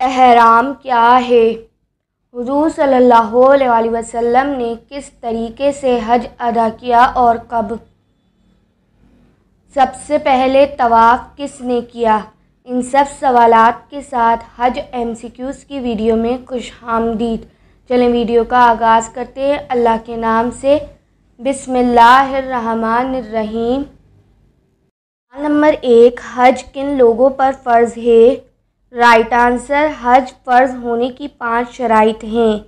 एहराम क्या है? हुज़ूर सल्लल्लाहु अलैहि वसल्लम ने किस तरीके से हज अदा किया और कब? सबसे पहले तवाफ़ किसने किया? इन सब सवालात के साथ हज MCQs की वीडियो में खुशामदीद। चलें वीडियो का आगाज़ करते हैं अल्लाह के नाम से। बिस्मिल्लाहिर्रहमानिर्रहीम। सवाल नंबर 1, हज किन लोगों पर फ़र्ज़ है? राइट आंसर, हज फ़र्ज़ होने की 5 शराइत हैं।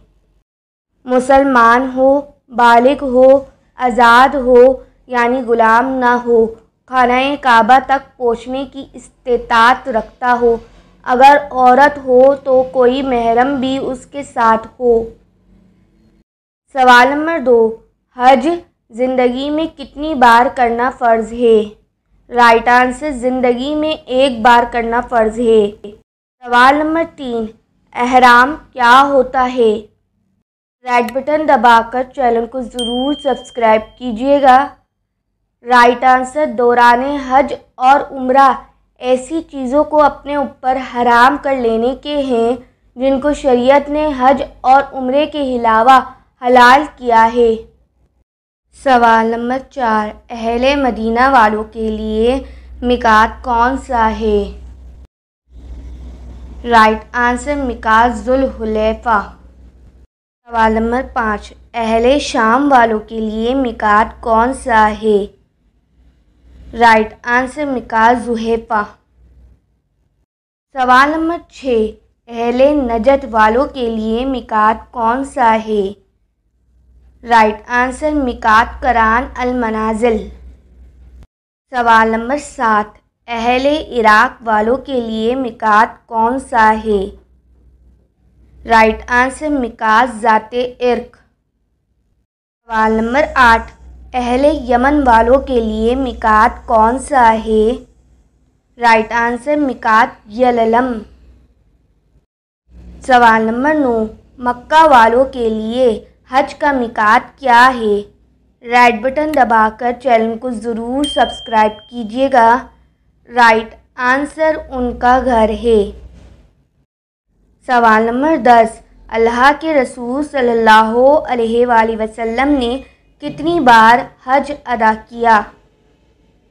मुसलमान हो, बालिग हो, आज़ाद हो यानी ग़ुलाम ना हो, खाना काबा तक पहुँचने की इस्तिताअत रखता हो, अगर औरत हो तो कोई महरम भी उसके साथ हो। सवाल नंबर 2, हज ज़िंदगी में कितनी बार करना फ़र्ज़ है? राइट आंसर, ज़िंदगी में 1 बार करना फ़र्ज़ है। सवाल नंबर 3, एहराम क्या होता है? रेड बटन दबाकर चैनल को ज़रूर सब्सक्राइब कीजिएगा। राइट आंसर, दौरान हज और उम्रा ऐसी चीज़ों को अपने ऊपर हराम कर लेने के हैं जिनको शरीयत ने हज और उम्रे के अलावा हलाल किया है। सवाल नंबर 4, अहले मदीना वालों के लिए मिकात कौन सा है? राइट आंसर, मिकात ज़ुल्हुलैफ़ा। सवाल नंबर 5, अहले शाम वालों के लिए मिकात कौन सा है? राइट आंसर, मिकात ज़ुहैफ़ा। सवाल नंबर 6, अहले नजद वालों के लिए मिकात कौन सा है? राइट आंसर, मिकात करान अल मनाजिल। सवाल नंबर 7, अहले इराक़ वालों के लिए मिकात कौन सा है? राइट आंसर, मिकात ज़ाते इर्क। सवाल नंबर 8, अहले यमन वालों के लिए मिकात कौन सा है? राइट आंसर, मिकात यललम। सवाल नंबर 9, मक्का वालों के लिए हज का मिकात क्या है? रेड बटन दबाकर चैनल को ज़रूर सब्सक्राइब कीजिएगा। राइट आंसर, उनका घर है। सवाल नंबर 10, अल्लाह के रसूल सल्लल्लाहु अलैहि वसल्लम ने कितनी बार हज अदा किया?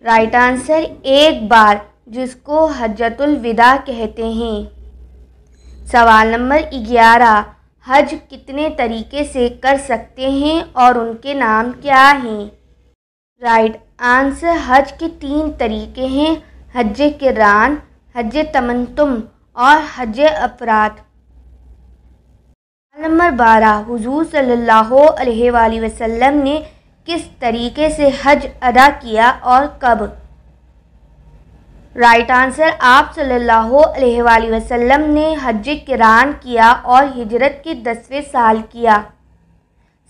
राइट आंसर, 1 बार, जिसको हज्जतुल विदा कहते हैं। सवाल नंबर 11, हज कितने तरीके से कर सकते हैं और उनके नाम क्या हैं? राइट आंसर, हज के 3 तरीके हैं, हज किरान, हज तमत्तुम और हज अफराद। नंबर 12, हुज़ूर सल्लल्लाहु अलैहि वसल्लम ने किस तरीके से हज अदा किया और कब? राइट आंसर, आप सल्लल्लाहु अलैहि वसल्लम ने हज किरान किया और हिजरत के 10वें साल किया।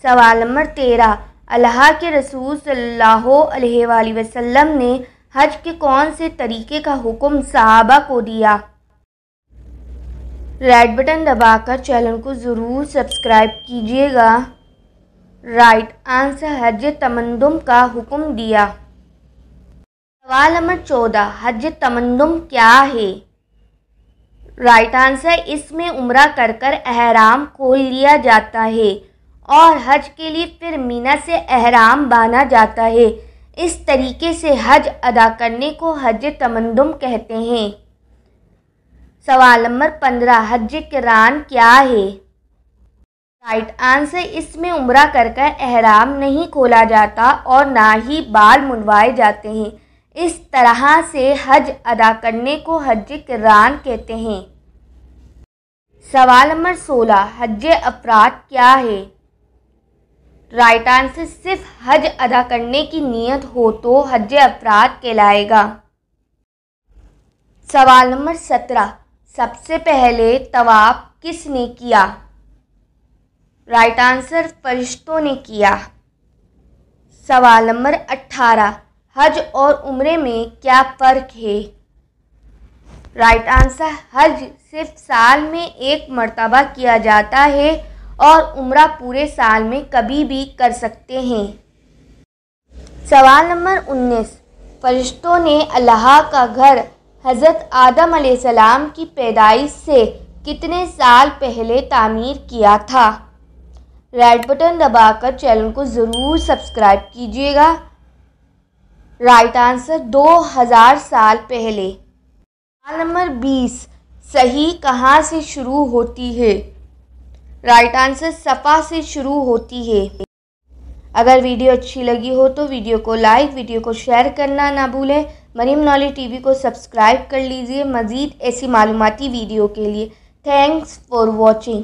सवाल नंबर 13, अल्लाह के रसूल सल्लल्लाहु अलैहि वसल्लम ने हज के कौन से तरीके का हुक्म सहाबा को दिया? रेड बटन दबाकर चैनल को ज़रूर सब्सक्राइब कीजिएगा। राइट आंसर, हज तमत्तुम का हुक्म दिया। सवाल नंबर 14, हज तमत्तुम क्या है? राइट आंसर, इसमें उम्रा कर कर एहराम खोल लिया जाता है और हज के लिए फिर मीना से एहराम बांधा जाता है। इस तरीके से हज अदा करने को हज तमत्तुम कहते हैं। सवाल नंबर 15, हज किरान क्या है? राइट आंसर, इसमें उम्रा कर कर एहराम नहीं खोला जाता और ना ही बाल मुंडवाए जाते हैं। इस तरह से हज अदा करने को हज किरान कहते हैं। सवाल नंबर 16, हज अफराद क्या है? राइट आंसर, सिर्फ हज अदा करने की नीयत हो तो हज अफराद कहलाएगा। सवाल नंबर 17, सबसे पहले तवाफ़ किसने किया? राइट आंसर, फरिश्तों ने किया। सवाल नंबर 18, हज और उम्रे में क्या फ़र्क है? राइट आंसर, हज सिर्फ साल में 1 मरतबा किया जाता है और उम्रा पूरे साल में कभी भी कर सकते हैं। सवाल नंबर 19, फरिश्तों ने अल्लाह का घर हज़रत आदम अलैहिस्सलाम की पैदाइश से कितने साल पहले तामीर किया था? रेड बटन दबाकर चैनल को ज़रूर सब्सक्राइब कीजिएगा। राइट आंसर 2000 साल पहले। सवाल नंबर 20, सही कहाँ से शुरू होती है? राइट आंसर सफ़ा से शुरू होती है। अगर वीडियो अच्छी लगी हो तो वीडियो को लाइक, वीडियो को शेयर करना ना भूलें। मरीम नॉलेज टीवी को सब्सक्राइब कर लीजिए मज़ीद ऐसी मालूमाती वीडियो के लिए। Thanks for watching.